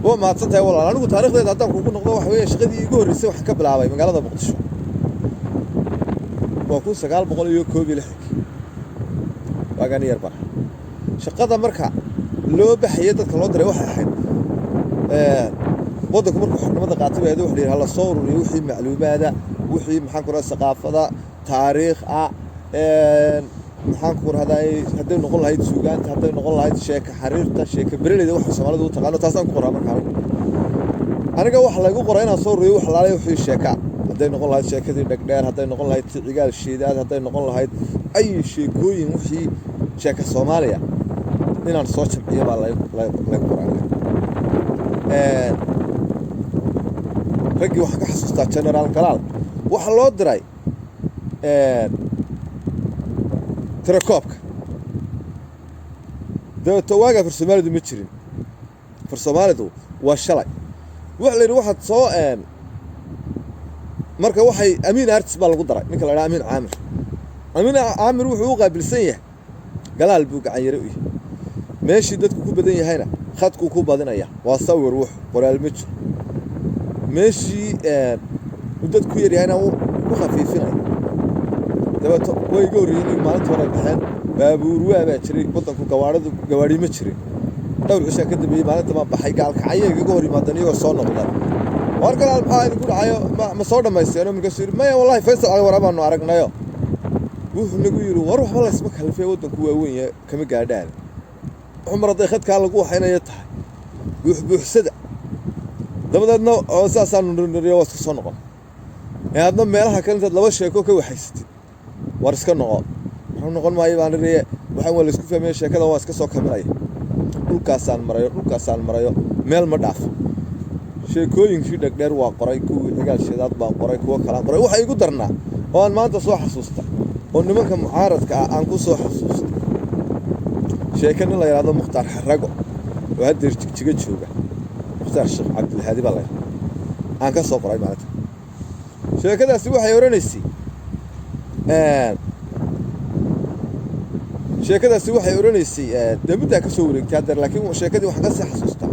وما تصدق والله أنا قلت تاريخ ذا دام كنا نقضوا حوالي شغلي يقول رسوا حكب العباي من قال هذا بقتشو وأكون سقال بقول يوكوبي لحك وأجاني يربح شقة مركع لو بحياتك الله دري واحد حين وضعك مركع حنا ماذا قاعد تبي هذا وحدي هلا صور ويوحي معلومات وحي محنكر الثقافة تاريخ محنكر هذا نقول هاي سوقان هذا نقول هاي شيك حريرته شيك بريلي ده واحد سمالة ده تقالوا تاسان كقرا مركع أنا جا واحد لاقو قرينا صور ويوحي لا يوحي شيكا هذا نقول هاي شيك هذي دكتور هذا نقول هاي رجال الشيدات هذا نقول هاي أي شيء كوي وحي شيك الصومالية إن الصوت يبغى لا يقرأ رجع واحد حسوسته جنرال كلال واحد لو دراي تركوبك ده تواجه في الصومال ده متشرين في الصومال ده والشلي واحد واحد صاء مركب واحد أمين أرتس بالقدرة نقول أنا أمين عامر وحقوقه بالسيح قال بوق عيروي ماشي دتك كوب بدني هنا خدكوا كوب بدنا إياه وأصور روح ورا المتر ماشي ودتك يري هنا وخفيفين دبت ويجوريني ما نتورى الحين بابور وابشري بطنكوا جوارد متشري دور عشان كده بيه ما نتما بحي قال كعيه يجوري ما دني وصون نقدر واركل البحايد يقول عيو ما صور ما يصير من قصير ما والله فيصل على ورا ما عرقنا يو وحنا يقولوا وروح والله اسمك هالفي ودنكوا وين كم قاعدان عمر ضيخت كان لقوه حين يتح بيحسد دبدنا أساسا نريوس صنقة يعني هذا ميلها كانت لو شيكو كوي حيستي وارسك النقاط نقول ما يبان الرياء وحول يسكف من الشيء كذا واسك سوق مرايه لوكاسان مرايو ميل مداف شيكو ينشي دكتور واقرأي كوي رجال شداد باقرأي كوا كلام قرأي وحي يقدرنا وان ما أنت صو حسوسته وإنه ممكن معارض كأنكو صو حسوسته شيء كان الله يراد مختار حرقه وهدي تجد شوقه مختار الشيخ عبد الهادي بالله أنا كصوب راي مالته شيء كذا سوى حيورنيسي شيء كذا سوى حيورنيسي ده بدأ كسوري كادر لكن شيء كذا وحنا قصة حسوسته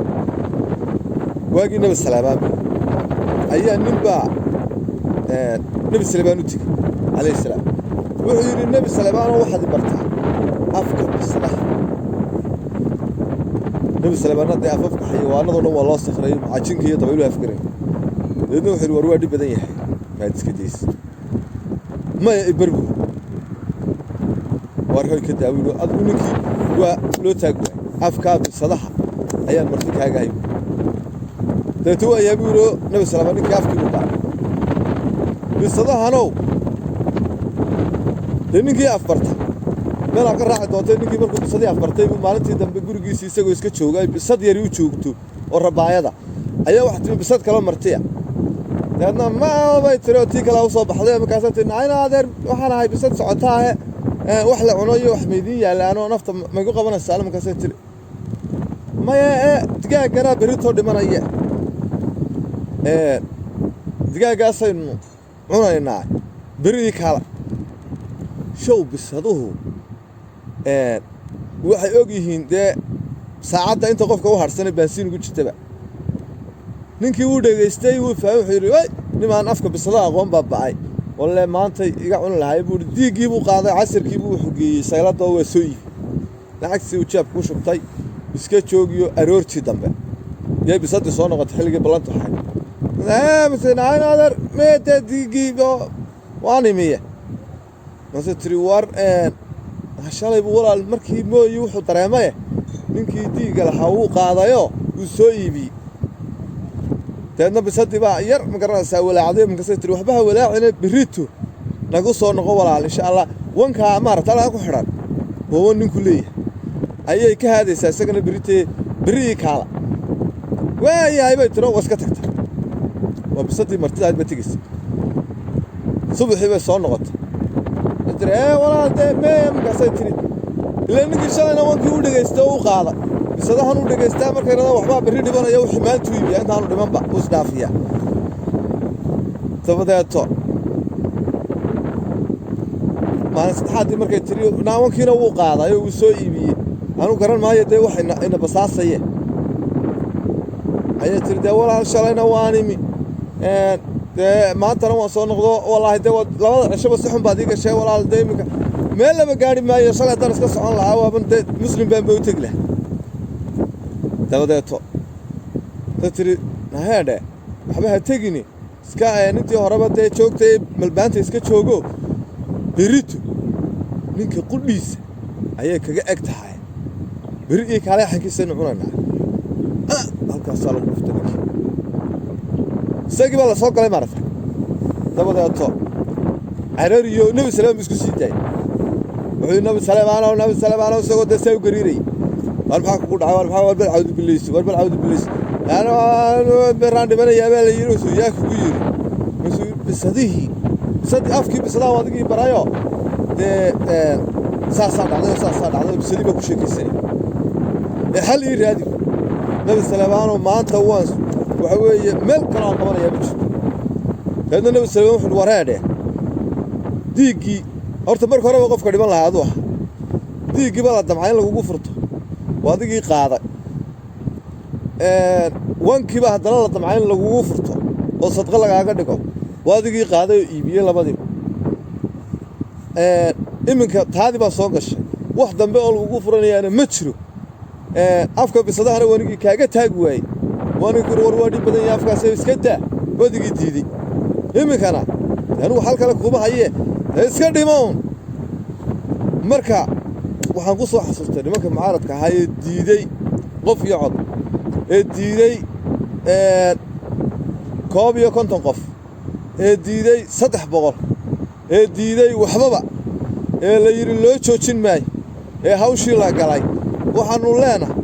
واجي نبي السلام أيه نبى نبي السلام نتيجي عليه السلام ويقول النبي السلام واحد برتاح أفكر بالسلاح نبي السلام نادي أفكر حيوانات ونو الله سخرين عشان كي يطبعوا أفكارين لأنه حلو الوادي بدني حي ما يتسكتيس ما يبربو وارهاي كده أقوله أظنك ولو تقوى أفكار بالصلاح أيام مرتك هاي تتوه يقولوا نبي السلام نك أفكر بالله بالصلاح هنو لأنك أفكرته ما أنا قرأت دوتين إنك مركب صديق أفكرتي مالتي دم بيقولوا جيسي يسوي إسكتشوجا بصد يريو شوكتو والرباعية ده أيه واحد بصد كلام مرتيع لأن ما يترى تيك له صوب حظيه مكاسات إن عين هذا وحنا هاي بصد سعتها وحلا عناية وحميدية لأنه نفط ما يقول قبنا السلام مكاسات ما يا دقيقة جرا بريتو دي مرية دقيقة قاصين عناية ناع بريك هلا شو بصدوه waxay og yihiin de saacada inta qofka u harsanay baasiin ugu jirtaba ninkii uu dhageystay uu fahmay wuxuu yiri way nimaan afka bisada aqoon baabay wallahi maanta iga cun lahay buu diigii buu qaaday casirkii buu xugeeyay saylada waa soo yiri lacagtii uu jaab ku shubtay iska joogiyo aroortii dambe yay bisada soo noqotay xilliga balanta waxay مثلا أنا أقدر ما تدقي وانيمية مثلا تريوار هالشغلة بقول المركب ما يوحو ترامية منك يديك الحقوق هذا يو وسويبي تأنا بصدق بقى ير مقرن سوي عظيم كسر تروح بها ولا عنا بريتو نقصه نقول على إن شاء الله وانك عمارة ترى أكو حرام هو نقوليه أيه كهذا سأسكن بريتي بريك هلا ويا هاي بتروح واسكتك وبصدق مرتين هاد بتجلس صبح بس صار نقط ترى ولا ده ما مقصد تري لأنك إن شاء الله نوانك يودك يستوى قاعدة بس هذا هنودك يستمر كنا وحبا بريد بنا يو حمال تويبي أنت هنود من بق وسدافيا تبدأ تو ما نستحد مركز تري نوانك ينو قاعدة يو سويبي هنو كرن ما يدي وح إن بساط سيء ayay tiri dee walaal shalayna waan imi dee maantana waan soo noqdo wallaahi dee labada cishaba si xun baad ii gashay walaal dee iminka meel laba gaari maayo shalay haddaan iska socon lahaa waaban dee muslim baan ba u tegi lahaa dabadeeto ta tiri naheedhe waxba ha tegini iska nintii horeba dee joogtay malbaanta iska joogo berito ninka qudhiisa ayay kaga eg tahay beri iyo kaale xankiisaynu cunaynaa halkaasaa lagu dhuftay ninkii isagii baa la soo galay maaragtay dabadeeto caraariyo nebi salaam isku sii daayay wuxuu nabi salaamaanow isagoo dee saa u gariirayay war maxaa kugu dhacay war bal cawdu bilaysi beraan dhimanayaa baa la yidhi wuxuu yaa kugu yidhi wuxuu bisadii afkii bisadaa adigii barayo dee saasaa dhacday bisadii baa ku sheekaysanay xal ii raadi nabi salaamaanow maanta waxa weeye meel kale aan qabanayaa ma jirto dabeedna nabi salaam wuxuu wareedhe diiggii horta marka horeba qofka dhiman lahaa aduu ah diiggii baa la damcay in lagugu furto waa adigii qaaday wankiiba haddana la damcay in lagugu furto oo sadqo lagaaga dhigo waa adigii qaaday oo iibiyey labadiiba iminka taadii baa soo gashay wax dambe oo lagugu furanayaana ma jiro afka bisadahana wanigii kaaga taagi waayey waanigi war waa dhib badan yahay afkaas iska daa wadigii diiday iminkana anugu xal kale kuma hayee iska dhimoon marka waxaan ku soo xasuustay nimanka mucaaradka ahaa ee diiday qof iyo cod ee diiday 51 qof ee diiday 300 ee diiday waxbaba ee la yiri loo joojin maayo ee hawshii la galay waxaanu leenahay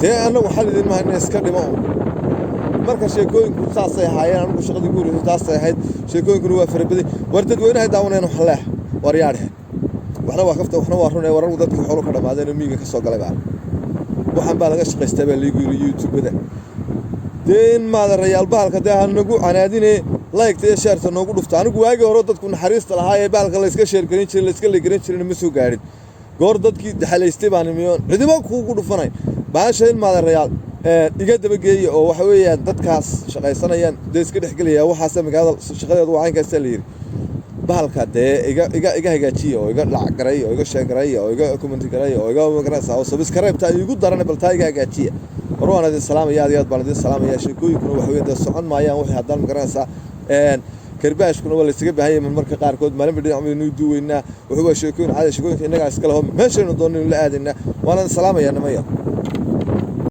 tee anagu xal idin ma hayna iska dhimoon marka sheekooyinku saasay ahaayeen anigu shaqadii guuriyay taasay ahayd sheekooyinkuna waa farabaday war dadweynaha daawanayna wax leeh war yaadhe waxna waa kafta waxna waa runay wararku dadka xoolo ka dhamaadeen oo miiga ka soo galay baa waxaan baa laga shaqaystay baa liigu yiri YouTube-da deen maada rayaal bahalka daa anagu canaadine like iyo share noogu dhufta anigu waagi hore dadku naxariista lahaa ee bahalka la iska share garin jiray la iska leegarin jiray ma soo gaarin goor dadkii dhaxaleystay baan imiyoon cidiba kuugu dhufanay baasha in maada rayaal iga daba geeyay oo waxa weeyaan dadkaas shaqaysanayaan dee iska dhaxgalaya waxaas magaalada shaqadeedu waa aynkaas la yiri bahalka dee iga hagaajiyo oo iga lacag garay oo iga sheegaray oo iga comment garay oo iga magarasa oo subscribe ta igu daran bal taa iga hagaajiya warwana idin salaamaya aad baan idin salaamaya sheekooyinkuna waxa weeyaan socon maayaan wixii haddaan magarasa karbaashkuna waa la isaga baahan yahay marka qaarkood maalin bidhaan inuu duweynaa wuxuu waa sheekooyin caadi sheekooyinka inaga iska laho meeshaynu doonno in la aadina waana salaamaya nimayo